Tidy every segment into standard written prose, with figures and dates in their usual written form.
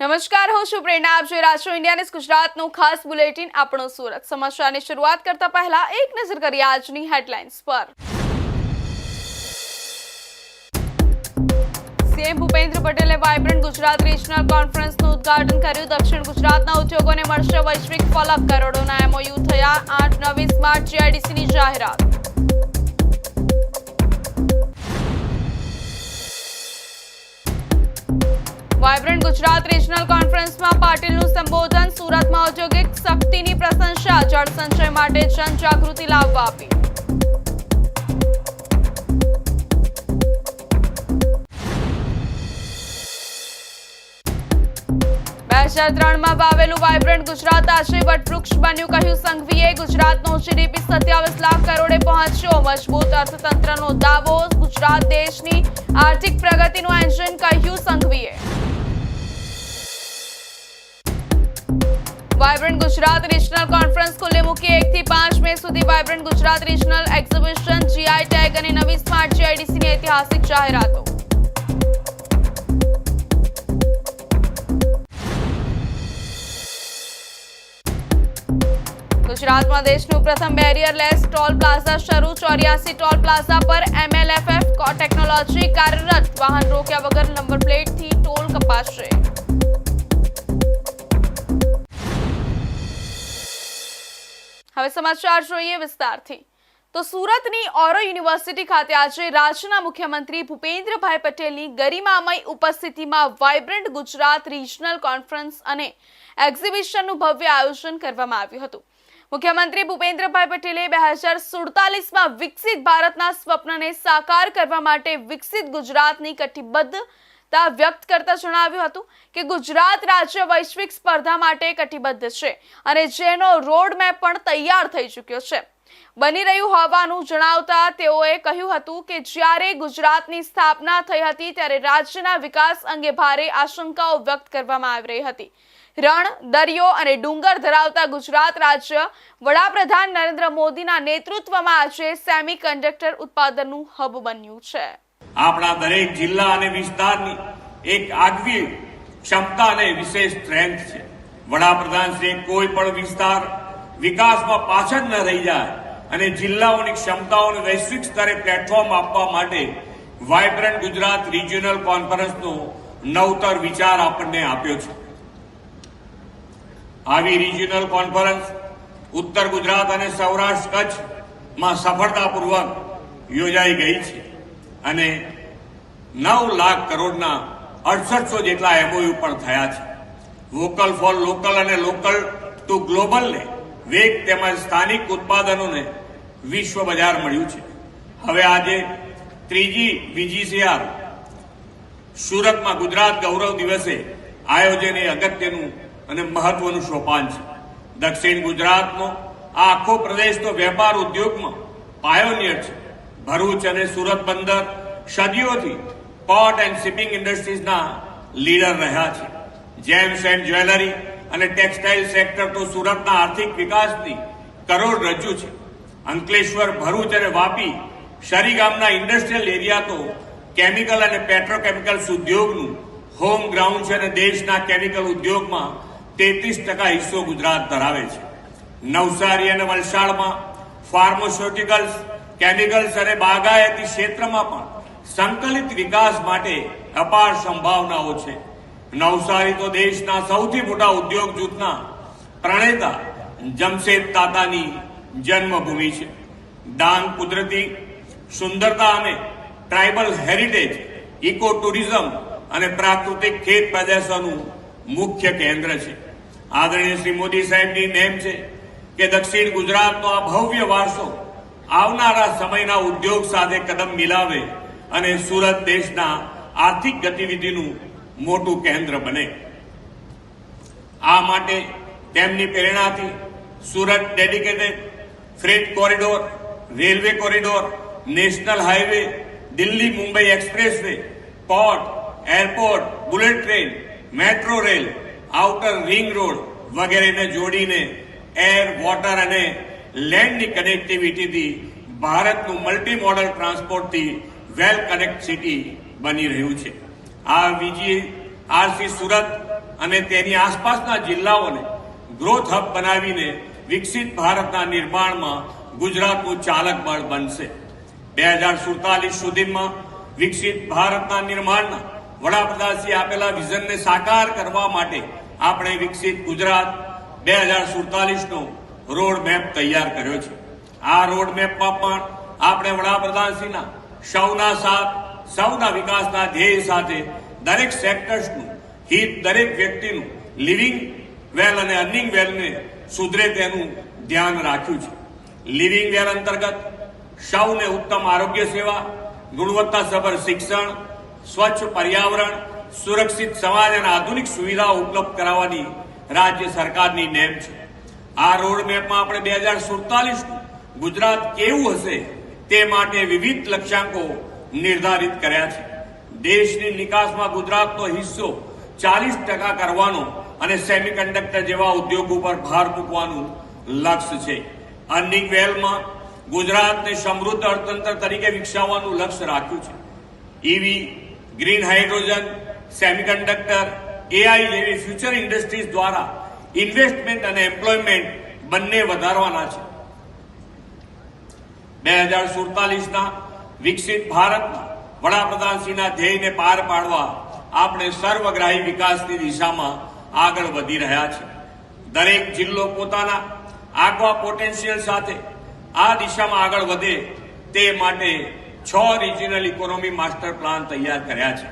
નમસ્કાર, હું છું પ્રેરણા. આપ જોઈ રહ્યા છો ઇન્ડિયા ન્યૂઝ ગુજરાતનું ખાસ બુલેટિન આપણો સુરત. સમાચારની શરૂઆત કરતા પહેલા એક નજર કરીએ આજની હેડલાઇન્સ પર. સીએમ ભૂપેન્દ્ર પટેલે વાઇબ્રન્ટ ગુજરાત રિજનલ કોન્ફરન્સનું ઉદ્ઘાટન કર્યું. દક્ષિણ ગુજરાતના ઉદ્યોગોને મળશે વૈશ્વિક ફલક. કરોડોના એમઓયુ થયા. 8 નવી સ્માર્ટ જીઆઈડીસીની જાહેરાત. વાઇબ્રન્ટ ગુજરાત રિજનલ કોન્ફરન્સમાં પાટીલનું સંબોધન. સુરતમાં ઔદ્યોગિક શક્તિની પ્રશંસા. જળ સંચય માટે જનજાગૃતિ લાવવા અપીલ. માં વાવેલું વાઇબ્રન્ટ ગુજરાત આજે વટવૃક્ષ બન્યું, કહ્યું સંઘવીએ. ગુજરાતનો જીડીપી 27 લાખ કરોડે પહોંચ્યો. મજબૂત અર્થતંત્રનો દાવો. ગુજરાત દેશની આર્થિક પ્રગતિનું એન્જિન, કહ્યું સંઘવીએ. વાઇબ્રન્ટ ગુજરાત રિજનલ કોન્ફરન્સ ખુલ્લી મૂકી. 1 થી 5 મે સુધી vibrant Gujarat regional exhibition. GI tag અને નવી સ્માર્ટ જીઆઈડીસીની ઐતિહાસિક જાહેરાતો. ગુજરાતમાં દેશનું પ્રથમ બેરિયરલેસ ટોલ પ્લાઝા શરૂ. 84 ટોલ પ્લાઝા પર MLFF ટેકનોલોજી કાર્યરત. વાહન રોક્યા વગર નંબર પ્લેટથી ટોલ કપાશે. હવે સમાચાર જોઈએ વિસ્તારથી. તો સુરતની ઓરો યુનિવર્સિટી ખાતે આજે રાજ્યના મુખ્યમંત્રી ભૂપેન્દ્રભાઈ પટેલની ગરિમામય ઉપસ્થિતિમાં વાઇબ્રન્ટ ગુજરાત રિજનલ કોન્ફરન્સ અને એક્ઝિબિશનનું ભવ્ય આયોજન કરવામાં આવ્યું હતું. મુખ્યમંત્રી ભૂપેન્દ્રભાઈ પટેલે 2047માં વિકસિત ભારતના સ્વપ્નને સાકાર કરવા માટે વિકસિત ગુજરાતની કટિબદ્ધતા વ્યક્ત કરતા જણાવ્યું હતું કે ગુજરાત રાજ્ય વૈશ્વિક સ્પર્ધા માટે કટિબદ્ધ છે અને જેનો રોડમેપ પણ તૈયાર થઈ ચૂક્યો છે, બની રહ્યું હોવાનું જણાવતા તેઓએ કહ્યું હતું કે જ્યારે ગુજરાતની સ્થાપના થઈ હતી ત્યારે રાજ્યના વિકાસ અંગે ભારે આશંકાઓ વ્યક્ત કરવામાં આવી રહી હતી. રણ, દરિયો અને ડુંગર ધરાવતા ગુજરાત રાજ્ય વડાપ્રધાન નરેન્દ્ર મોદીના નેતૃત્વમાં આજે સેમિકન્ડક્ટર ઉત્પાદનનું હબ બન્યું છે. આપણા દરેક જિલ્લા અને વિસ્તારની એક આગવી ક્ષમતા અને વિશેષ સ્ટ્રેન્થ છે. વડાપ્રધાન શ્રી કોઈ પણ વિસ્તાર વિકાસમાં પાછળ ન રહી જાય અને જિલ્લાઓની ક્ષમતાઓને વૈશ્વિક સ્તરે પ્લેટફોર્મ આપવા માટે વાઇબ્રન્ટ ગુજરાત રિજનલ કોન્ફરન્સનો નવતર વિચાર આપણને આપ્યો છે. આવી રિજનલ કોન્ફરન્સ ઉત્તર ગુજરાત અને સૌરાષ્ટ્ર કચ્છમાં સફળતાપૂર્વક યોજાઈ ગઈ છે અને 9 લાખ કરોડના 6800 જેટલા એમઓયુ પણ થયા છે. વોકલ ફોર લોકલ અને લોકલ ટુ ગ્લોબલને વેગ તેમજ સ્થાનિક ઉત્પાદનોને વિશ્વ બજાર મળ્યું છે. હવે આજે ત્રીજી VGCR સુરતમાં ગુજરાત ગૌરવ દિવસે આયોજન એ અગત્યનું અને મહત્વનું સોપાન છે. દક્ષિણ ગુજરાતનો આ આખો પ્રદેશ તો વેપાર ઉદ્યોગમાં પાયોનિયર છે. ભરૂચ અને સુરત બંદર સદીઓથી પોર્ટ એન્ડ શિપિંગ ઇન્ડસ્ટ્રીઝના લીડર રહ્યા છે. જેમ્સ એન્ડ જ્વેલરી અને ટેક્સટાઇલ સેક્ટર તો સુરતના આર્થિક વિકાસની કરોડરજ્જુ છે. અંકલેશ્વર, ભરૂચ અને વાપી શરીગામના ઇન્ડસ્ટ્રીયલ એરિયા તો કેમિકલ અને પેટ્રોકેમિકલ્સ ઉદ્યોગનું હોમ ગ્રાઉન્ડ છે અને દેશના કેમિકલ ઉદ્યોગમાં 33% હિસ્સો ગુજરાત ધરાવે છે. નવસારી અને વલસાડમાં ફાર્માસ્યુટિકલ્સ, કેમિકલ્સ અને બાગાયતી ક્ષેત્રમાં પણ સંકલિત વિકાસ માટે અપાર સંભાવનાઓ છે. નવસારી તો દેશના સૌથી મોટા ઉદ્યોગ જૂથના પ્રણેતા જમશેદ તાતાની જન્મભૂમિ છે. ડાંગ કુદરતી સુંદરતા અને ટ્રાઇબલ હેરિટેજ, ઇકો ટુરિઝમ અને પ્રાકૃતિક ખેત પેદાશોનું મુખ્ય કેન્દ્ર છે. આદરણીય શ્રી મોદી સાહેબની નેમ છે કે દક્ષિણ ગુજરાતનો આ ભવ્ય વારસો આવનારા સમયના ઉદ્યોગ સાથે કદમ મિલાવે અને સુરત દેશના આર્થિક ગતિવિધિનું મોટું કેન્દ્ર બને. આ માટે તેમની પ્રેરણાથી Surat dedicated freight corridor, railway corridor, national highway, Delhi Mumbai expressway, port, airport, bullet train, metro rail, outer ring road વગેરેને જોડીને એર, વોટર અને લેન્ડની કનેક્ટિવિટીથી ભારતનું મલ્ટી મોડલ ટ્રાન્સપોર્ટથી વેલ કનેક્ટ સિટી બની રહ્યું છે. આ VGRC સુરત અને તેની આસપાસના જિલ્લાઓને ગ્રોથ હબ બનાવીને વિકસિત ભારતના નિર્માણમાં ગુજરાતનું ચાલક બળ બનશે. 2047 સુધીમાં વિકસિત ભારતના નિર્માણના વડાપ્રધાનશ્રી આપેલા વિઝનને સાકાર કરવા માટે આપણે વિકસિત ગુજરાત 2047નો રોડ મેપ તૈયાર કર્યો છે. આ રોડ મેપમાં પણ આપણે વડાપ્રધાનશ્રીના સૌના સાથ સૌના વિકાસના ધ્યેય સાથે દરેક સેક્ટર્સનું હિત, દરેક વ્યક્તિનું લિવિંગ વેલ અને અર્નિંગ વેલને સુધરે તેનું ધ્યાન રાખ્યું છે. લિવિંગ વેલ અંતર્ગત સૌને ઉત્તમ આરોગ્ય સેવા, ગુણવત્તાસભર શિક્ષણ, સ્વચ્છ પર્યાવરણ, સુરક્ષિત સમાજ અને આધુનિક સુવિધાઓ ઉપલબ્ધ કરાવવાની રાજ્ય સરકારની નેમ છે. આ રોડ મેપમાં આપણે 2047નું ગુજરાત કેવું હશે તે માટે વિવિધ લક્ષ્યાંકો નિર્ધારિત કર્યા છે. દેશની નિકાસમાં ગુજરાતનો હિસ્સો 40% કરવાનો અને સેમિકન્ડક્ટર જેવા ઉદ્યોગો પર ભાર મૂકવાનું લક્ષ્ય છે. અર્નિંગ વેલમાં ગુજરાતને સમૃદ્ધ અર્થતંત્ર તરીકે વિકસાવવાનું લક્ષ્ય રાખ્યું છે. EV, green hydrogen, semiconductor, AI જેવી ફ્યુચર ઇન્ડસ્ટ્રીઝ દ્વારા ઇન્વેસ્ટમેન્ટ અને એમ્પ્લોયમેન્ટ બંને વધારવાના છે. 2047ના વિકસિત ભારતના વડાપ્રધાનશ્રીના ધ્યેયને પાર પાડવા આપણે સર્વગ્રાહી વિકાસની દિશામાં આગળ વધી રહ્યા છે. દરેક જિલ્લો પોતાના આગવા પોટેન્શિયલ સાથે આ દિશામાં આગળ વધે તે માટે 6 રિજિયનલ ઇકોનોમી માસ્ટર પ્લાન તૈયાર કર્યા છે.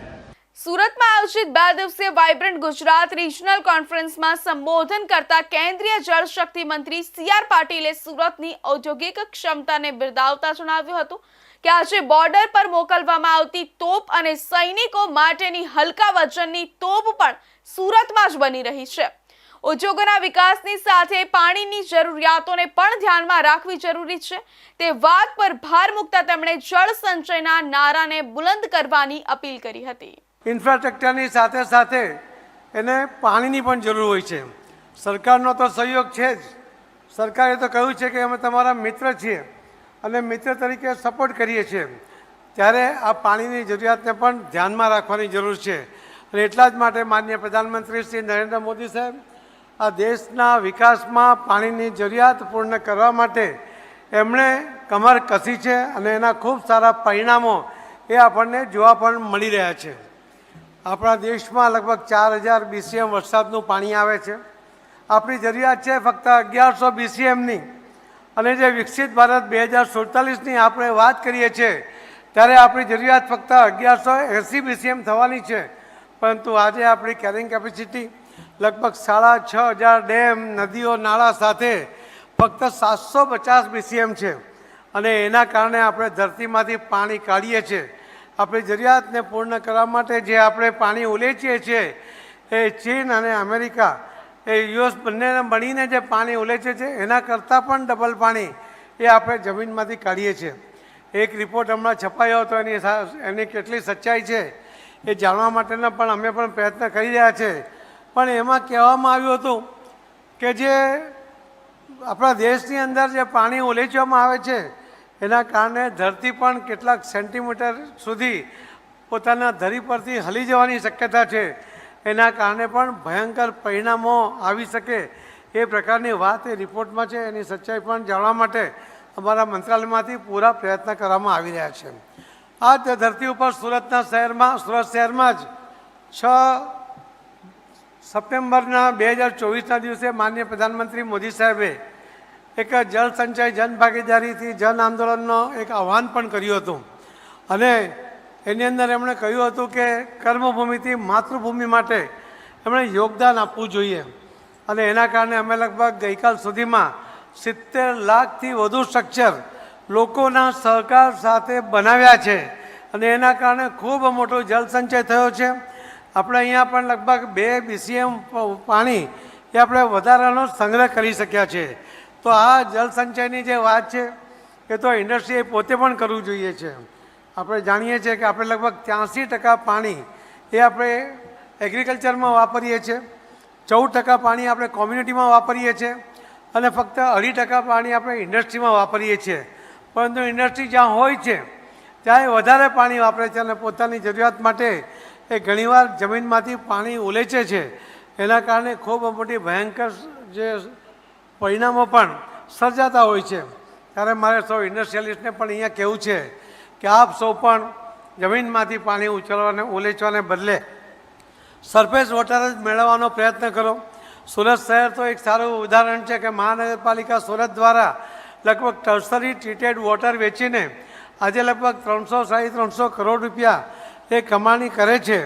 સુરતમાં આયોજિત 2 દિવસીય વાઇબ્રન્ટ ગુજરાત રિજનલ કોન્ફરન્સમાં સંબોધન કરતા કેન્દ્રીય જળ શક્તિ મંત્રી સી.આર. પાટીલે સુરતની ઔદ્યોગિક ક્ષમતાને બિરદાવતા જણાવ્યું હતું કે આજે બોર્ડર પર મોકલવામાં આવતી તોપ અને સૈનિકો માટેની હલકા વજનની તોપ પણ સુરતમાં જ બની રહી છે. ઉદ્યોગોના વિકાસની સાથે પાણીની જરૂરિયાતોને પણ ધ્યાનમાં રાખવી જરૂરી છે તે વાત પર ભાર મૂકતા તેમણે જળ સંચયના નારાને બુલંદ કરવાની અપીલ કરી હતી. ઇન્ફ્રાસ્ટ્રક્ચરની સાથે સાથે એને પાણીની પણ જરૂર હોય છે. સરકારનો તો સહયોગ છે જ. સરકારે તો કહ્યું છે કે અમે તમારા મિત્ર છીએ અને મિત્ર તરીકે સપોર્ટ કરીએ છીએ. ત્યારે આ પાણીની જરૂરિયાતને પણ ધ્યાનમાં રાખવાની જરૂર છે. અને એટલા જ માટે માનનીય પ્રધાનમંત્રી શ્રી નરેન્દ્ર મોદી સાહેબ આ દેશના વિકાસમાં પાણીની જરૂરિયાત પૂર્ણ કરવા માટે એમણે કમર કસી છે અને એના ખૂબ સારા પરિણામો એ આપણને જોવા પણ મળી રહ્યા છે. આપણા દેશમાં લગભગ 4000 BCM વરસાદનું પાણી આવે છે. આપણી જરૂરિયાત છે ફક્ત 1100 BCMની. અને જે વિકસિત ભારત 2047ની આપણે વાત કરીએ છીએ ત્યારે આપણી જરૂરિયાત ફક્ત 1180 BCM થવાની છે. પરંતુ આજે આપણી કેરિંગ કેપેસિટી લગભગ 6500 ડેમ, નદીઓ, નાળા સાથે ફક્ત 750 BCM છે. અને એના કારણે આપણે ધરતીમાંથી પાણી કાઢીએ છીએ. આપણી જરૂરિયાતને પૂર્ણ કરવા માટે જે આપણે પાણી ઉલેચીએ છીએ એ ચીન અને અમેરિકા એ યુએસ બંને મળીને જે પાણી ઉલેચે છે એના કરતાં પણ ડબલ પાણી એ આપણે જમીનમાંથી કાઢીએ છીએ. એક રિપોર્ટ હમણાં છપાયો હતો, એની કેટલી સચ્ચાઈ છે એ જાણવા માટેના પણ અમે પણ પ્રયત્ન કરી રહ્યા છે. પણ એમાં કહેવામાં આવ્યું હતું કે જે આપણા દેશની અંદર જે પાણી ઉલેચવામાં આવે છે એના કારણે ધરતી પણ કેટલાક સેન્ટીમીટર સુધી પોતાના ધરી પરથી હલી જવાની શક્યતા છે. એના કારણે પણ ભયંકર પરિણામો આવી શકે એ પ્રકારની વાત એ રિપોર્ટમાં છે. એની સચ્ચાઈ પણ જાણવા માટે અમારા મંત્રાલયમાંથી પૂરા પ્રયત્ન કરવામાં આવી રહ્યા છે. આ ધરતી ઉપર સુરત શહેરમાં જ 6 સપ્ટેમ્બરના 2024ના દિવસે માનનીય પ્રધાનમંત્રી મોદી સાહેબે એક જળ સંચય જન ભાગીદારીથી જન આંદોલનનો એક આહ્વાન પણ કર્યું હતું. અને એની અંદર એમણે કહ્યું હતું કે કર્મભૂમિથી માતૃભૂમિ માટે એમણે યોગદાન આપવું જોઈએ. અને એના કારણે અમે લગભગ ગઈકાલ સુધીમાં 70 લાખથી વધુ સ્ટ્રક્ચર લોકોના સહકાર સાથે બનાવ્યા છે. અને એના કારણે ખૂબ મોટો જળ સંચય થયો છે. આપણે અહીંયા પણ લગભગ 2 BCM પાણી એ આપણે વધારાનો સંગ્રહ કરી શક્યા છે. તો આ જળ સંચયની જે વાત છે એ તો ઇન્ડસ્ટ્રીએ પોતે પણ કરવું જોઈએ છે. આપણે જાણીએ છીએ કે આપણે લગભગ 83% પાણી એ આપણે એગ્રીકલ્ચરમાં વાપરીએ છીએ, 14% પાણી આપણે કોમ્યુનિટીમાં વાપરીએ છીએ અને ફક્ત 2.5% પાણી આપણે ઇન્ડસ્ટ્રીમાં વાપરીએ છીએ. પરંતુ ઇન્ડસ્ટ્રી જ્યાં હોય છે ત્યાં વધારે પાણી વાપરે છે અને પોતાની જરૂરિયાત માટે એ ઘણીવાર જમીનમાંથી પાણી ઉલેચે છે. એના કારણે ખૂબ મોટી ભયંકર જે પરિણામો પણ સર્જાતા હોય છે. ત્યારે મારે સૌ ઇન્ડસ્ટ્રીયલિસ્ટને પણ અહીંયા કહેવું છે કે આપ સૌ પણ જમીનમાંથી પાણી ઉછળવાને ઉલેચવાને બદલે સરફેસ વોટર જ મેળવવાનો પ્રયત્ન કરો. સુરત શહેર તો એક સારું ઉદાહરણ છે કે મહાનગરપાલિકા સુરત દ્વારા લગભગ ટર્સરી ટ્રીટેડ વોટર વેચીને આજે લગભગ 300-350 કરોડ રૂપિયા એ કમાણી કરે છે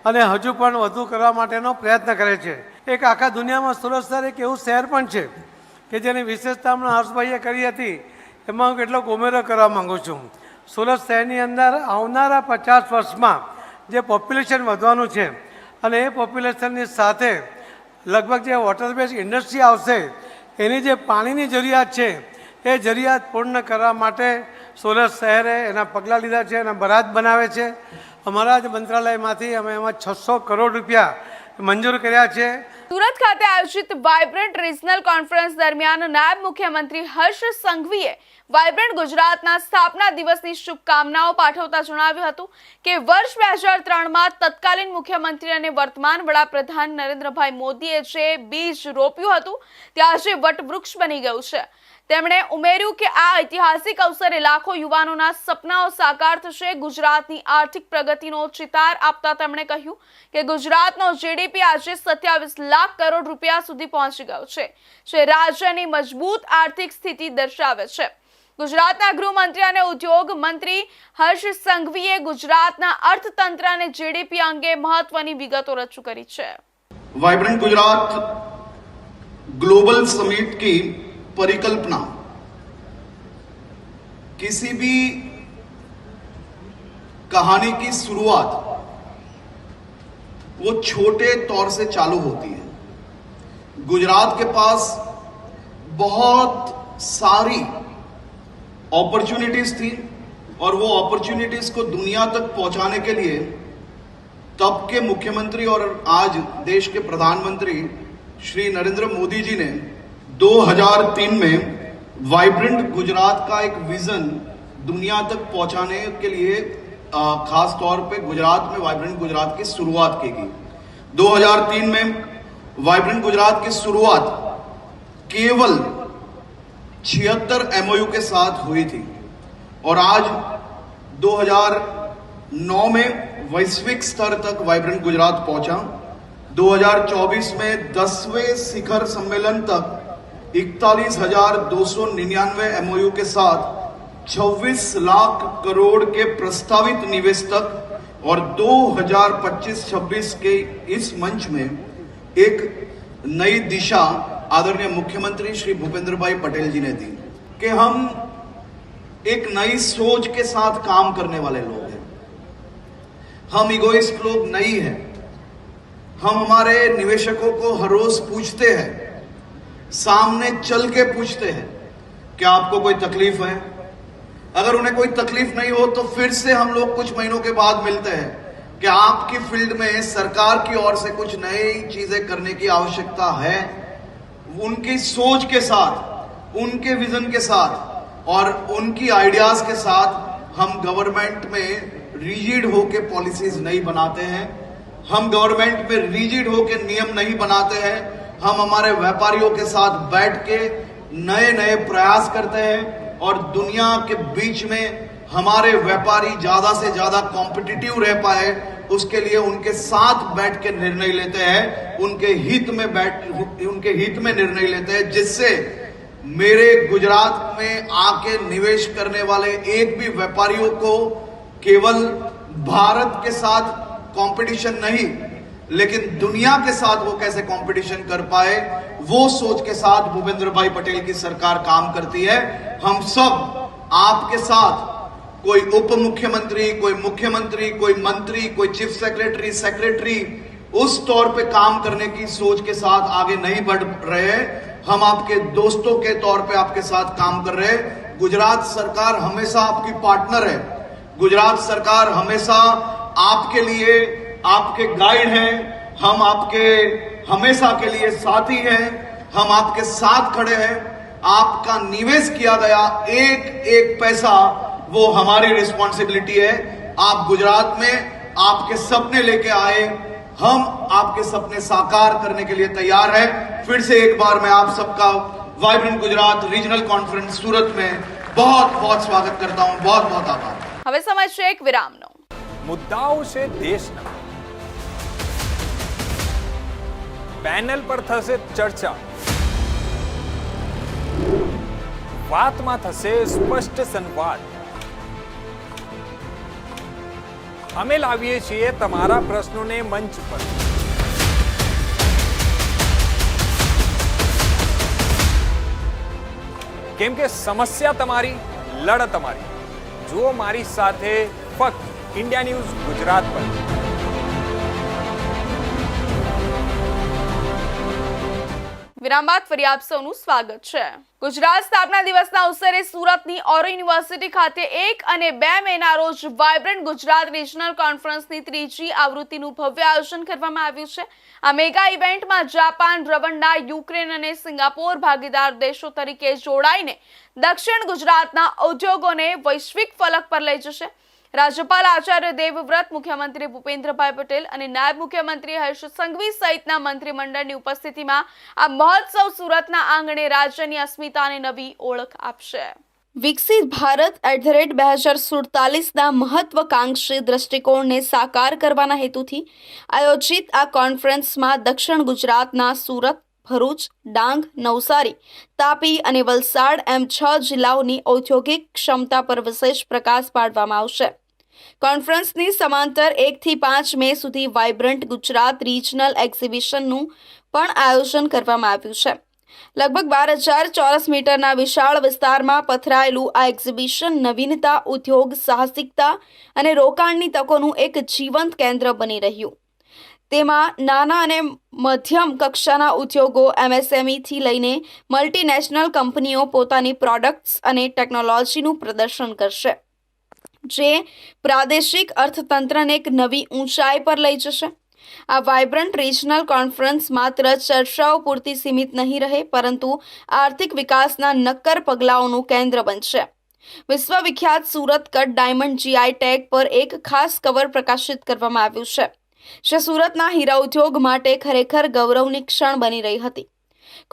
અને હજુ પણ વધુ કરવા માટેનો પ્રયત્ન કરે છે. એક આખા દુનિયામાં સુરત શહેર એક એવું શહેર પણ છે કે જેની વિશેષતા હમણાં હર્ષભાઈએ કરી હતી, એમાં હું કેટલોક ઉમેરો કરવા માગું છું. સુરત શહેરની અંદર આવનારા 50 વર્ષમાં જે પોપ્યુલેશન વધવાનું છે અને એ પોપ્યુલેશનની સાથે લગભગ જે વોટર બેઝ ઇન્ડસ્ટ્રી આવશે એની જે પાણીની જરૂરિયાત છે એ જરૂરિયાત પૂર્ણ કરવા માટે સુરત શહેરે એના પગલાં લીધા છે, એના બરાદ બનાવે છે. અમારા જ મંત્રાલયમાંથી અમે એમાં 600 કરોડ રૂપિયા મંજૂર કર્યા છે. સુરત ખાતે આયોજિત વાઇબ્રન્ટ રિજનલ કોન્ફરન્સ દરમિયાન નાયબ મુખ્યમંત્રી હર્ષ સંઘવીએ વાઇબ્રન્ટ ગુજરાતના સ્થાપના દિવસની શુભકામનાઓ પાઠવતા જણાવ્યું હતું કે વર્ષ 2003માં તત્કાલીન મુખ્યમંત્રી અને વર્તમાન વડાપ્રધાન નરેન્દ્રભાઈ મોદીએ જે બીજ રોપ્યું હતું તે આજે વટવૃક્ષ બની ગયું છે. તેમણે ઉમેર્યું કે આ ઐતિહાસિક અવસરે લાખો યુવાનોના સપનાઓ સાકાર થશે. ગુજરાતની આર્થિક પ્રગતિનો ચિતાર આપતા તેમણે કહ્યું કે ગુજરાતનો જીડીપી આજે 27 લાખ કરોડ રૂપિયા સુધી પહોંચી ગયો છે, જે રાજ્યની મજબૂત આર્થિક સ્થિતિ દર્શાવે છે. ગુજરાતના ગૃહમંત્રી અને ઉદ્યોગ મંત્રી હર્ષ સંઘવીએ ગુજરાતના અર્થતંત્ર અને જીડીપી અંગે મહત્વની વિગતો રજૂ કરી છે. वाइब्रेंट गुजरात ग्लोबल समिट की परिकल्पना किसी भी कहानी की शुरुआत वो छोटे तौर से चालू होती है. गुजरात के पास बहुत सारी अपॉर्चुनिटीज थी और वो अपॉर्चुनिटीज को दुनिया तक पहुंचाने के लिए तब के मुख्यमंत्री और आज देश के प्रधानमंत्री श्री नरेंद्र मोदी जी ने 2003 में वाइब्रेंट गुजरात का एक विजन दुनिया तक पहुंचाने के लिए खास तौर पे गुजरात में वाइब्रेंट गुजरात की शुरुआत की गई. 2003 में वाइब्रेंट गुजरात की शुरुआत केवल 76 MOU के साथ हुई थी और आज 2009 में वैश्विक स्तर तक वाइब्रेंट गुजरात पहुंचा. 2024 में 10वें शिखर सम्मेलन तक 41,299 MOU के साथ 26 लाख करोड़ के प्रस्तावित निवेश तक और 2025-26 के इस मंच में एक नई दिशा आदरणीय मुख्यमंत्री श्री भूपेंद्र भाई पटेल जी ने दी कि हम एक नई सोच के साथ काम करने वाले लोग हैं. हम इगोइस्ट लोग नहीं हैं. हम हमारे निवेशकों को हर रोज पूछते हैं, सामने चल के पूछते हैं क्या आपको कोई तकलीफ है. अगर उन्हें कोई तकलीफ नहीं हो तो फिर से हम लोग कुछ महीनों के बाद मिलते हैं कि आपकी फील्ड में सरकार की ओर से कुछ नई चीजें करने की आवश्यकता है. उनकी सोच के साथ, उनके विजन के साथ और उनकी आइडियाज के साथ हम गवर्नमेंट में रिजिड होके पॉलिसीज नहीं बनाते हैं. हम गवर्नमेंट में रिजिड होके नियम नहीं बनाते हैं. हम हमारे व्यापारियों के साथ बैठ के नए नए प्रयास करते हैं और दुनिया के बीच में हमारे व्यापारी ज्यादा से ज्यादा कॉम्पिटिटिव रह पाए उसके लिए उनके साथ बैठ के निर्णय लेते हैं, उनके हित में निर्णय लेते हैं, जिससे मेरे गुजरात में आके निवेश करने वाले एक भी व्यापारियों को केवल भारत के साथ कंपटीशन नहीं लेकिन दुनिया के साथ वो कैसे कंपटीशन कर पाए, वो सोच के साथ भूपेंद्र भाई पटेल की सरकार काम करती है. हम सब आपके साथ, कोई उप मुख्यमंत्री, कोई मुख्यमंत्री, कोई मंत्री, कोई चीफ सेक्रेटरी उस तौर पे काम करने की सोच के साथ आगे नहीं बढ़ रहे. हम आपके दोस्तों के तौर पे आपके साथ काम कर रहे हैं. गुजरात सरकार हमेशा आपकी पार्टनर है. गुजरात सरकार हमेशा आपके लिए आपके गाइड हैं. हम आपके हमेशा के लिए साथी हैं. हम आपके साथ खड़े हैं. आपका निवेश किया गया एक एक पैसा वो हमारी रिस्पॉन्सिबिलिटी है. आप गुजरात में आपके सपने लेके आए, हम आपके सपने साकार करने के लिए तैयार हैं। फिर से एक बार मैं आप सबका वाइब्रेंट गुजरात रीजनल कॉन्फ्रेंस सूरत में बहुत बहुत स्वागत करता हूं। बहुत बहुत आभार। હવે સમય છે એક વિરામનો। મુદ્દાઓ છે દેશના, પેનલ પર થશે ચર્ચા, વાતમાં થશે સ્પષ્ટ સંવાદ। અમે લાવીએ છીએ તમારા પ્રશ્નોને મંચ પર। કેમ કે સમસ્યા તમારી, લડત અમારી। જુઓ મારી સાથે ફક્ત इंडिया न्यूज गुजरात पर। વિરામ બાદ ફરી આપ સૌનું સ્વાગત છે। ગુજરાત સ્થાપના દિવસના અવસરે સુરતની ઓરો યુનિવર્સિટી ખાતે 1 અને 2 મેના રોજ વાઇબ્રન્ટ ગુજરાત રિજનલ કોન્ફરન્સની ત્રીજી આવૃત્તિનું ભવ્ય આયોજન કરવામાં આવ્યું છે। આ મેગા ઇવેન્ટમાં જાપાન, રવાંડા, યુક્રેન અને સિંગાપોર ભાગીદાર દેશો તરીકે જોડાઈને દક્ષિણ ગુજરાતના ઉદ્યોગોને વૈશ્વિક ફલક પર લઈ જશે। રાજ્યપાલ આચાર્ય દેવવ્રત, મુખ્યમંત્રી ભૂપેન્દ્રભાઈ પટેલ અને નાયબ મુખ્યમંત્રી હર્ષ સંઘવી સહિતના મંત્રીમંડળની ઉપસ્થિતિમાં આ મહોત્સવ સુરતના આંગણે રાજ્યની અસ્મિતાને નવી ઓળખ આપશે। વિકસિત ભારત @2047ના મહત્વકાંક્ષી દ્રષ્ટિકોણને સાકાર કરવાના હેતુથી આયોજિત આ કોન્ફરન્સમાં દક્ષિણ ગુજરાતના સુરત, ભરૂચ, ડાંગ, નવસારી, તાપી અને વલસાડ એમ 6 જિલ્લાઓની ઔદ્યોગિક ક્ષમતા પર વિશેષ પ્રકાશ પાડવામાં આવશે। કોન્ફરન્સની સમાંતર 1 થી 5 મે સુધી વાઇબ્રન્ટ ગુજરાત રિજનલ એક્ઝિબિશનનું પણ આયોજન કરવામાં આવ્યું છે। લગભગ 12,000 ચોરસ મીટરના વિશાળ વિસ્તારમાં પથરાયેલું આ એક્ઝિબિશન નવીનતા, ઉદ્યોગ સાહસિકતા અને રોકાણની તકોનું એક જીવંત કેન્દ્ર બની રહ્યું। તેમાં નાના અને મધ્યમ કક્ષાના ઉદ્યોગો, MSMEથી લઈને મલ્ટીનેશનલ કંપનીઓ પોતાની પ્રોડક્ટ્સ અને ટેકનોલોજીનું પ્રદર્શન કરશે, જે પ્રાદેશિક અર્થતંત્રને એક નવી ઊંચાઈ પર લઈ જશે। આ વાઇબ્રન્ટ રિજનલ કોન્ફરન્સ માત્ર ચર્ચાઓ પૂરતી સીમિત નહીં રહે, પરંતુ આર્થિક વિકાસના નક્કર પગલાઓનું કેન્દ્ર બનશે। વિશ્વવિખ્યાત Surat cut diamond GI tag પર એક ખાસ કવર પ્રકાશિત કરવામાં આવ્યું છે, જે સુરતના હીરા ઉદ્યોગ માટે ખરેખર ગૌરવની ક્ષણ બની રહી હતી।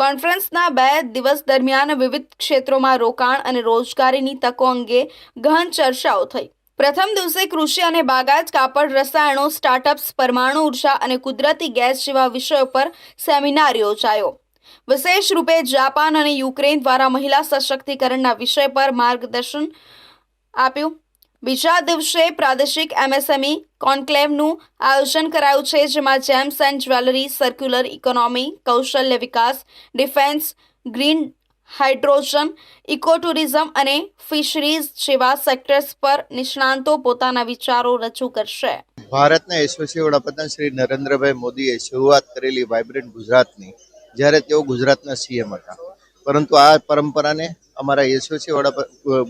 કોન્ફરન્સના 2 દિવસ દરમિયાન વિવિધ ક્ષેત્રોમાં રોકાણ અને રોજગારીની તકો અંગે ગહન ચર્ચાઓ થઈ। પ્રથમ દિવસે કૃષિ અને બાગાયત, કાપડ, રસાયણો, સ્ટાર્ટઅપ્સ, પરમાણુ ઉર્જા અને કુદરતી ગેસ જેવા વિષયો પર સેમિનાર યોજાયો। વિશેષ રૂપે જાપાન અને યુક્રેન દ્વારા મહિલા સશક્તિકરણના વિષય પર માર્ગદર્શન આપ્યું। બીજા દિવસે પ્રાદેશિક MSME કોન્ક્લેવનું આયોજન કરાયું છે, જેમાં gems and jewellery, circular economy, કૌશલ્ય વિકાસ, defence, green hydrogen, eco tourism અને ફિશરીઝ જેવા સેક્ટર્સ પર નિષ્ણાંતો પોતાના વિચારો રજૂ કરશે। ભારતના યશસ્વી વડાપ્રધાન શ્રી નરેન્દ્રભાઈ મોદીએ શરૂઆત કરેલી વાઇબ્રન્ટ ગુજરાતની, જ્યારે તેઓ ગુજરાતના CM હતા, પરંતુ આ પરંપરાને અમારા યશસ્વી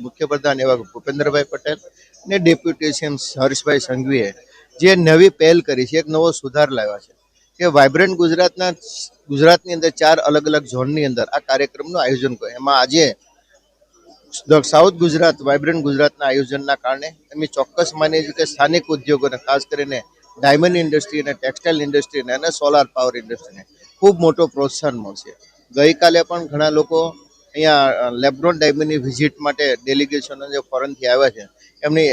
મુખ્યપ્રધાન એવા ભૂપેન્દ્રભાઈ પટેલ અને ડેપ્યુટી CM હર્ષભાઈ સંઘવીએ જે નવી પહેલ કરી છે, એક નવો સુધાર લાવ્યા છે કે વાઇબ્રન્ટ ગુજરાતની અંદર 4 અલગ અલગ ઝોનની અંદર આ કાર્યક્રમનું આયોજન કર્યું। એમાં આજે સાઉથ ગુજરાત વાઇબ્રન્ટ ગુજરાતના આયોજનના કારણે અમે ચોક્કસ માનીએ છીએ કે સ્થાનિક ઉદ્યોગોને, ખાસ કરીને ડાયમંડ ઇન્ડસ્ટ્રી અને ટેક્સટાઇલ ઇન્ડસ્ટ્રીને અને સોલાર પાવર ઇન્ડસ્ટ્રીને ખૂબ મોટો પ્રોત્સાહન મળશે। ગઈકાલે પણ ઘણા લોકો અહીંયા લેબ્રોન ડાયમંડની વિઝિટ માટે ડેલિગેશનો જે ફોરેનથી આવ્યા છે એમની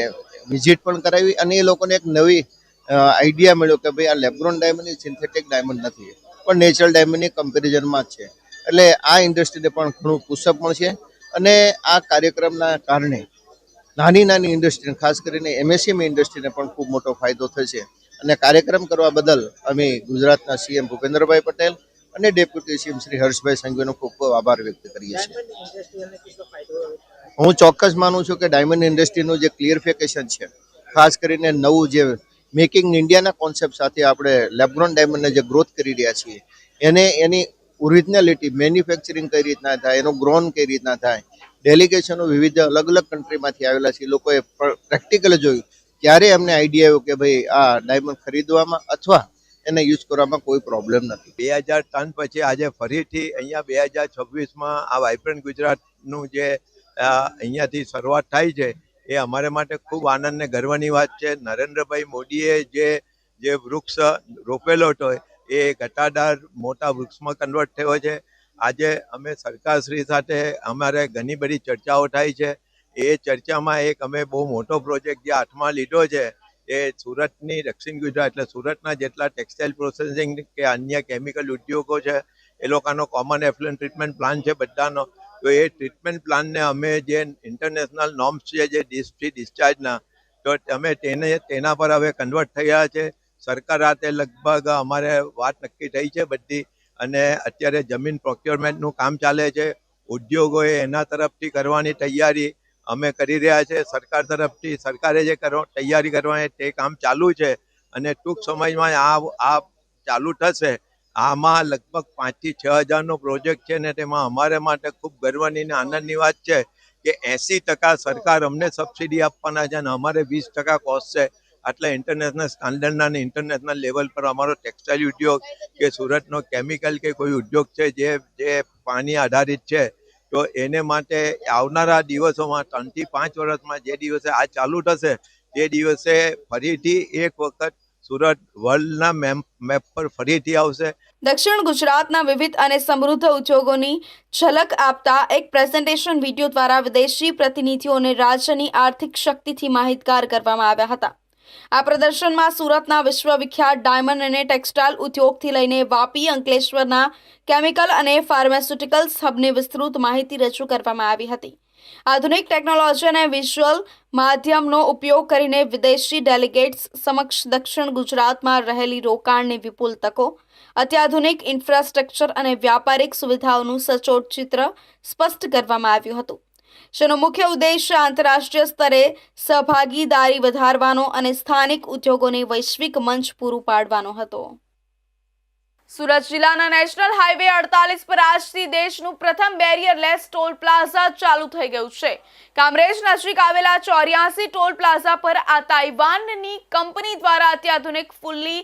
વિઝિટ પણ કરાવી, અને એ લોકોને એક નવી આઈડિયા મળ્યો કે ભાઈ આ લેબ્રોન ડાયમંડ સિન્થેટિક ડાયમંડ નથી, પણ નેચરલ ડાયમંડની કમ્પેરિઝનમાં જ છે। એટલે આ ઇન્ડસ્ટ્રીને પણ ઘણું પુશઅપ મળશે, અને આ કાર્યક્રમના કારણે નાની ઇન્ડસ્ટ્રીને, ખાસ કરીને MSME ઇન્ડસ્ટ્રીને પણ ખૂબ મોટો ફાયદો થશે। અને કાર્યક્રમ કરવા બદલ અમે ગુજરાતના CM ભૂપેન્દ્રભાઈ પટેલ અને ડેપ્યુટી CM શ્રી હર્ષભાઈ સંઘવીનો ખૂબ ખૂબ આભાર વ્યક્ત કરીએ છીએ। હું ચોક્કસ માનું છું કે ડાયમંડ ઇન્ડસ્ટ્રીનું જે ક્લિયરિફિકેશન છે, ખાસ કરીને નવું જે મેકિંગ ઇન ઇન્ડિયાના કોન્સેપ્ટ સાથે આપણે લેબ્રોન ડાયમંડને જે ગ્રોથ કરી રહ્યા છીએ, એની ઓરિજિનાલિટી, મેન્યુફેક્ચરિંગ કઈ રીતના થાય, એનો ગ્રોન કઈ રીતના થાય, ડેલિગેશનો વિવિધ અલગ અલગ કન્ટ્રીમાંથી આવેલા છે, લોકોએ પ્રેક્ટિકલ જોયું, ત્યારે અમને આઈડિયા આવ્યો કે ભાઈ આ ડાયમંડ ખરીદવામાં અથવા એને યુઝ કરવામાં કોઈ પ્રોબ્લેમ નથી। 2000 ટન પછી આજે ફરીથી અહીંયા 2026માં આ વાઇબ્રન્ટ ગુજરાતનું જે અહીંયાથી શરૂઆત થાય છે, એ અમારે માટે ખૂબ આનંદ ને ગર્વની વાત છે। નરેન્દ્રભાઈ મોદીએ જે વૃક્ષ રોપેલો હતો એ ઘટાદાર મોટા વૃક્ષમાં કન્વર્ટ થયો છે. આજે અમે સરકારશ્રી સાથે અમારે ઘણી બધી ચર્ચાઓ થાય છે. એ ચર્ચામાં એક અમે બહુ મોટો પ્રોજેક્ટ જે હાથમાં લીધો છે એ સુરતની દક્ષિણ ગુજરાત એટલે સુરતના જેટલા ટેક્સટાઇલ પ્રોસેસિંગ કે અન્ય કેમિકલ ઉદ્યોગો છે એ લોકોનો કોમન એફ્લુએન્ટ ટ્રીટમેન્ટ પ્લાન છે બધાનો. તો એ ટ્રીટમેન્ટ પ્લાનને અમે જે ઇન્ટરનેશનલ નોર્મ્સ છે જે ફ્રી ડિસ્ચાર્જના, તો અમે તેના પર હવે કન્વર્ટ થયા છે. સરકાર હાથે લગભગ અમારે વાત નક્કી થઈ છે બધી, અને અત્યારે જમીન પ્રોક્યોરમેન્ટનું કામ ચાલે છે. ઉદ્યોગોએ એના તરફથી કરવાની તૈયારી અમે કરી રહ્યા છે. સરકાર તરફથી સરકારે જે તૈયારી કરવાની તે કામ ચાલુ છે, અને ટૂંક સમયમાં આ ચાલુ થશે. આમાં લગભગ 5 થી 6 હજારનો પ્રોજેક્ટ છે ને તેમાં અમારે માટે ખૂબ ગર્વની અને આનંદની વાત છે કે 80% સરકાર અમને સબસિડી આપવાના છે અને અમારે 20% કોસ્ટ છે. એટલે ઇન્ટરનેશનલ સ્ટાન્ડર્ડના અને ઇન્ટરનેશનલ લેવલ પર અમારો ટેક્સટાઇલ ઉદ્યોગ કે સુરતનો કેમિકલ કે કોઈ ઉદ્યોગ છે જે પાણી આધારિત છે, તો એને માટે આવનારા દિવસોમાં 3 થી 5 વર્ષમાં જે દિવસે આ ચાલુ થશે તે દિવસે ફરીથી એક વખત સુરત વર્લ્ડના મેપ પર ફરીથી આવશે. દક્ષિણ ગુજરાતના વિવિધ અને સમૃદ્ધ ઉદ્યોગોની ઝલક આપતા એક પ્રેઝન્ટેશન વિડીયો દ્વારા વિદેશી પ્રતિનિધિઓને રાજ્યની આર્થિક શક્તિથી માહિતગાર કરવામાં આવ્યા હતા. આ પ્રદર્શનમાં સુરતના વિશ્વવિખ્યાત ડાયમંડ અને ટેક્સટાઇલ ઉદ્યોગથી લઈને વાપી, અંકલેશ્વરના કેમિકલ અને ફાર્માસ્યુટિકલ્સ હબની વિસ્તૃત માહિતી રજૂ કરવામાં આવી હતી. આધુનિક ટેકનોલોજી અને વિઝ્યુઅલ માધ્યમનો ઉપયોગ કરીને વિદેશી ડેલિગેટ્સ સમક્ષ દક્ષિણ ગુજરાતમાં રહેલી રોકાણની વિપુલ તકો, અત્યાધુનિક ઇન્ફ્રાસ્ટ્રક્ચર અને વ્યાપારિક સુવિધાઓનું સચોટ ચિત્ર સ્પષ્ટ કરવામાં આવ્યું હતું, જેનો મુખ્ય ઉદ્દેશ્ય આંતરરાષ્ટ્રીય સ્તરે સહભાગીદારી વધારવાનો અને સ્થાનિક ઉદ્યોગોને વૈશ્વિક મંચ પૂરું પાડવાનો હતો. સુરત જિલ્લાના નેશનલ હાઈવે 48 પર આજથી દેશનું પ્રથમ બેરિયરલેસ ટોલ પ્લાઝા ચાલુ થઈ ગયું છે. કામરેજ નજીક આવેલા 84 ટોલ પ્લાઝા પર આ તાઇવાનની કંપની દ્વારા અત્યાધુનિક ફૂલ્લી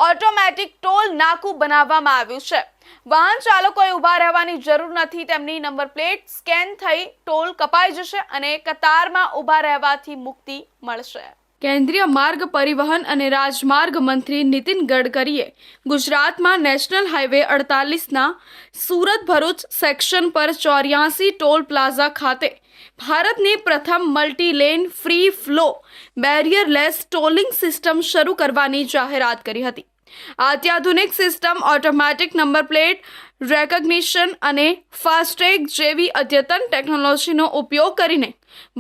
ઓટોમેટિક ટોલ નાકું બનાવવામાં આવ્યું છે. વાહન ચાલકોએ ઊભા રહેવાની જરૂર નથી. તેમની નંબર પ્લેટ સ્કેન થઈ ટોલ કપાઈ જશે અને કતારમાં ઊભા રહેવાથી મુક્તિ મળશે. કેન્દ્રીય માર્ગ પરિવહન અને રાજમાર્ગ મંત્રી નીતિન ગડકરીએ ગુજરાતમાં નેશનલ હાઈવે 48ના સુરત ભરૂચ સેક્શન પર 84 ટોલ પ્લાઝા ખાતે ભારતની પ્રથમ multi lane free flow barrierless tolling system શરૂ કરવાની જાહેરાત કરી હતી. આ અત્યાધુનિક system automatic number plate recognition અને ફાસ્ટેગ જેવી અદ્યતન ટેકનોલોજીનો ઉપયોગ કરીને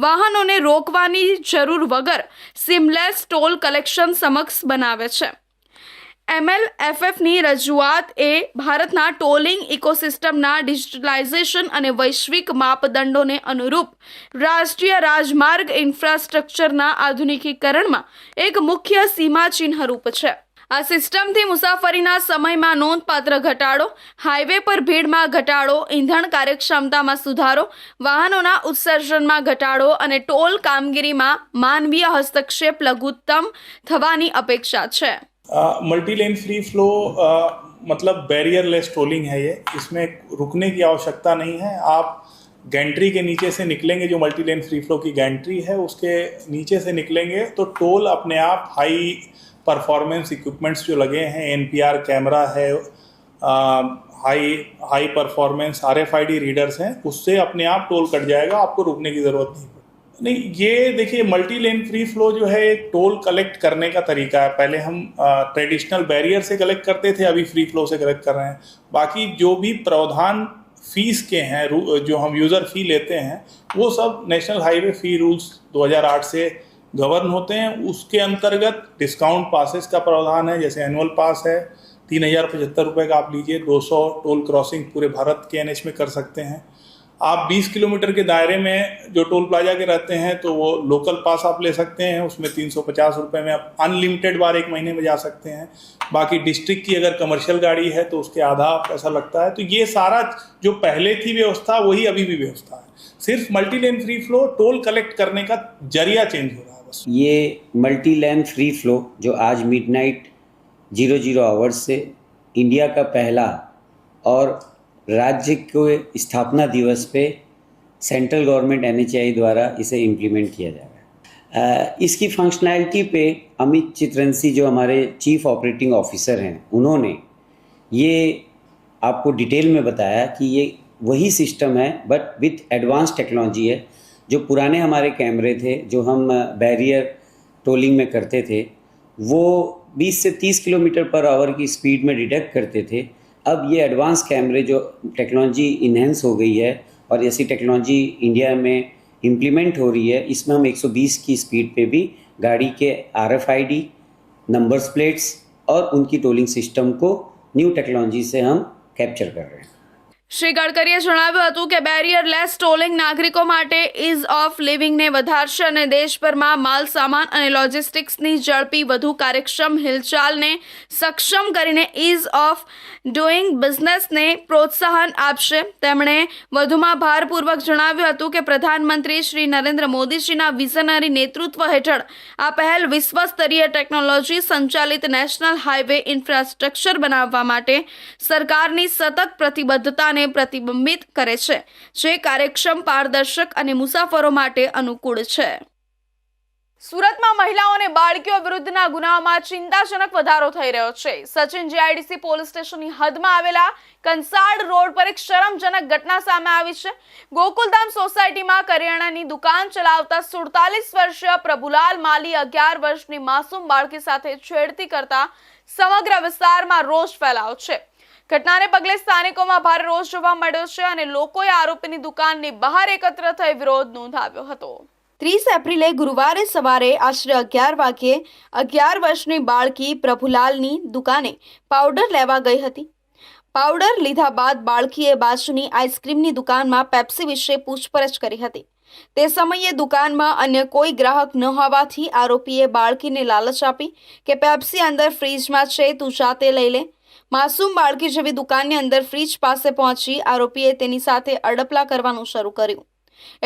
વાહનોને રોકવાની જરૂર વગર સિમલેસ ટોલ કલેક્શન સક્ષમ બનાવે છે. MLFFની રજૂઆત એ ભારતના ટોલિંગ ઇકોસિસ્ટમના ડિજિટલાઇઝેશન અને વૈશ્વિક માપદંડોને અનુરૂપ રાષ્ટ્રીય રાજમાર્ગ ઇન્ફ્રાસ્ટ્રક્ચરના આધુનિકીકરણમાં એક મુખ્ય સીમાચિહ્નરૂપ છે. આ સિસ્ટમથી મુસાફરીના સમયમાં નોંધપાત્ર ઘટાડો, હાઈવે પર ભીડમાં ઘટાડો, ઇંધણ કાર્યક્ષમતામાં સુધારો, વાહનોના ઉત્સર્જનમાં ઘટાડો અને ટોલ કામગીરીમાં માનવીય હસ્તક્ષેપ લઘુત્તમ થવાની અપેક્ષા છે. मल्टी लेन फ्री फ्लो मतलब बैरियर लेस टोलिंग है ये. इसमें रुकने की आवश्यकता नहीं है. आप गैंट्री के नीचे से निकलेंगे, जो मल्टी लेन फ्री फ्लो की गैंट्री है उसके नीचे से निकलेंगे तो टोल अपने आप हाई परफॉर्मेंस इक्विपमेंट्स जो लगे हैं, NPR कैमरा है, हाई परफॉर्मेंस RFID रीडर्स हैं, उससे अपने आप टोल कट जाएगा. आपको रुकने की ज़रूरत नहीं. ये देखिए मल्टी लेन फ्री फ्लो जो है एक टोल कलेक्ट करने का तरीका है. पहले हम ट्रेडिशनल बैरियर से कलेक्ट करते थे, अभी फ्री फ्लो से कलेक्ट कर रहे हैं. बाकी जो भी प्रावधान फीस के हैं, जो हम यूज़र फ़ी लेते हैं, वो सब नेशनल हाईवे फ़ी रूल्स 2008 से गवर्न होते हैं. उसके अंतर्गत डिस्काउंट पासेस का प्रावधान है. जैसे एनुअल पास है 3075 रुपये का आप लीजिए, 200 टोल क्रॉसिंग पूरे भारत के NH में कर सकते हैं. आप 20 किलोमीटर के दायरे में जो टोल प्लाजा के रहते हैं तो वो लोकल पास आप ले सकते हैं. उसमें 350 रुपये में आप अनलिमिटेड बार 1 महीने में जा सकते हैं. बाकी डिस्ट्रिक्ट की अगर कमर्शियल गाड़ी है तो उसके आधा पैसा लगता है. तो ये सारा जो पहले थी व्यवस्था वही अभी भी व्यवस्था है. सिर्फ multi lane free flow toll collect करने का जरिया चेंज हो रहा है बस. ये मल्टी लेन फ्री फ्लो जो आज मिडनाइट 00 आवर्स से इंडिया का पहला और राज्य के स्थापना दिवस पे सेंट्रल गवर्नमेंट NHAI द्वारा इसे इम्प्लीमेंट किया जा रहा है. इसकी फंक्शनैलिटी पे अमित चित्रंशी जो हमारे चीफ ऑपरेटिंग ऑफिसर हैं, उन्होंने ये आपको डिटेल में बताया कि ये वही सिस्टम है बट विथ एडवांस टेक्नोलॉजी है। जो पुराने हमारे कैमरे थे जो हम बैरियर टोलिंग में करते थे वो 20 से 30 किलोमीटर पर आवर की स्पीड में डिटेक्ट करते थे। अब ये एडवांस कैमरे जो टेक्नोलॉजी इन्हेंस हो गई है और ऐसी टेक्नोलॉजी इंडिया में इम्प्लीमेंट हो रही है, इसमें हम 120 की स्पीड पे भी गाड़ी के RFID नंबर्स प्लेट्स और उनकी टोलिंग सिस्टम को न्यू टेक्नोलॉजी से हम कैप्चर कर रहे हैं। શ્રી ગડકરીએ જણાવ્યું હતું કે બેરિયરલેસ ટોલિંગ નાગરિકો માટે ઇઝ ઓફ લિવિંગને વધારશે અને દેશભરમાં માલ સામાન અને લોજિસ્ટિક્સની ઝડપી વધુ કાર્યક્ષમ હિલચાલને સક્ષમ કરીને ઇઝ ઓફ ડુઇંગ બિઝનેસને પ્રોત્સાહન આપશે। તેમણે વધુમાં ભારપૂર્વક જણાવ્યું હતું કે પ્રધાનમંત્રી શ્રી નરેન્દ્ર મોદીજીના વિઝનરી નેતૃત્વ હેઠળ આ પહેલ વિશ્વસ્તરીય ટેકનોલોજી સંચાલિત નેશનલ હાઈવે ઇન્ફ્રાસ્ટ્રક્ચર બનાવવા માટે સરકારની સતત પ્રતિબદ્ધતાને પ્રતિબિંબિત કરે છે, જે કાર્યક્ષમ, પારદર્શક અને મુસાફરો માટે અનુકૂળ છે। સુરતમાં મહિલાઓ અને બાળકીઓ વિરુદ્ધના ગુનાઓમાં ચિંતાજનક વધારો થઈ રહ્યો છે। સચિન GIDC પોલીસ સ્ટેશનની હદમાં આવેલા કંસાડ રોડ પર એક શરમજનક ઘટના સામે આવી છે। ગોકુલધામ સોસાયટીમાં કરિયાણાની દુકાન ચલાવતા 47 વર્ષીય પ્રભુલાલ માલી 11 વર્ષની માસૂમ બાળકી સાથે છેડતી કરતા સમગ્ર વિસ્તારમાં રોષ ફેલાયો છે। ઘટનાને પગલે સ્થાનિકોમાં ભારે રોષ જોવા મળ્યો છે અને લોકોએ આરોપીની દુકાનની બહાર એકત્ર થઈ વિરોધ નોંધાવ્યો હતો। 30 એપ્રિલે ગુરુવારે સવારે આશરે 11 વાગ્યે 11 વર્ષની બાળકી પ્રભુલાલની દુકાને પાવડર લેવા ગઈ હતી। પાવડર લીધા બાદ બાળકીએ બાજુની આઈસ્ક્રીમની દુકાનમાં પેપ્સી વિશે પૂછપરછ કરી હતી। તે સમયે દુકાનમાં અન્ય કોઈ ગ્રાહક ન હોવાથી આરોપીએ બાળકીને લાલચ આપી કે પેપ્સી અંદર ફ્રીજમાં છે, તું જાતે લઈ લે। માસૂમ બાળકી જેવી દુકાનની અંદર ફ્રીજ પાસે પહોંચી આરોપીએ તેની સાથે અડપલા કરવાનું શરૂ કર્યું।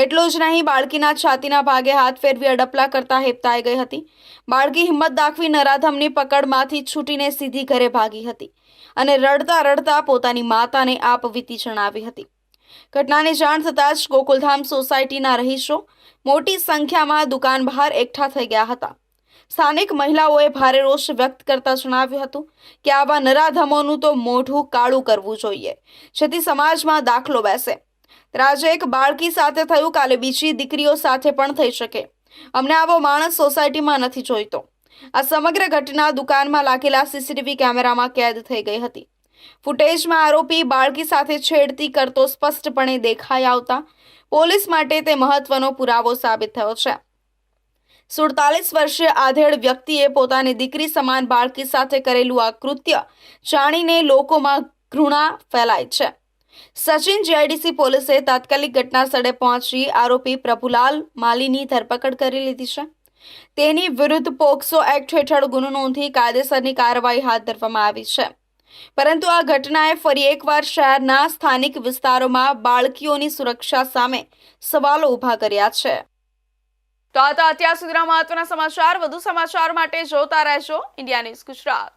એટલું જ નહીં, બાળકીના છાતીના ભાગે હાથ ફેરવી અડપલા કરતા હેપતાઈ ગઈ હતી। બાળકી હિંમત દાખવી નરાધમની પકડમાંથી છૂટીને સીધી ઘરે ભાગી હતી અને રડતા રડતા પોતાની માતાને આપવીતી જણાવી હતી। ઘટનાની જાણ થતાં જ ગોકુલધામ સોસાયટીના રહીશો મોટી સંખ્યામાં દુકાન બહાર એકઠા થઈ ગયા હતા। સ્થાનિક મહિલાઓએ ભારે રોષ વ્યક્ત કરતા જણાવ્યું હતું કે આવા નરાધમોનું તો મોઢું કાળું કરવું જોઈએ, જેથી સમાજમાં દાખલો બેસે। આજે એક બાળકી સાથે થયું, કાલે બીજી દીકરીઓ સાથે પણ થઈ શકે। અમને આવો માણસ સોસાયટીમાં નથી જોઈતો। આ સમગ્ર ઘટના દુકાનમાં લાગેલા CCTV કેમેરામાં કેદ થઈ ગઈ હતી। ફૂટેજમાં આરોપી બાળકી સાથે છેડતી કરતો સ્પષ્ટપણે દેખાઈ આવતા પોલીસ માટે તે મહત્વનો પુરાવો સાબિત થયો છે। 47 વર્ષીય આધેડ વ્યક્તિએ પોતાની દીકરી સમાન બાળકી સાથે કરેલું આ કૃત્ય જાણીને લોકોમાં ઘૃણા ફેલાય છે। સચિન GIDC પોલીસે તાત્કાલિક ઘટના સ્થળે પહોંચી આરોપી પ્રભુલાલ માલીની ધરપકડ કરી લીધી છે। તેની વિરુદ્ધ પોક્સો એક્ટ હેઠળ ગુનો નોંધી કાયદેસરની કાર્યવાહી હાથ ધરવામાં આવી છે। પરંતુ આ ઘટનાએ ફરી એકવાર શહેરના સ્થાનિક વિસ્તારોમાં બાળકીઓની સુરક્ષા સામે સવાલો ઊભા કર્યા છે। તો આ હતા અત્યાર સુધીના મહત્વના સમાચાર। વધુ સમાચાર માટે જોતા રહેજો ઇન્ડિયા ન્યૂઝ ગુજરાત।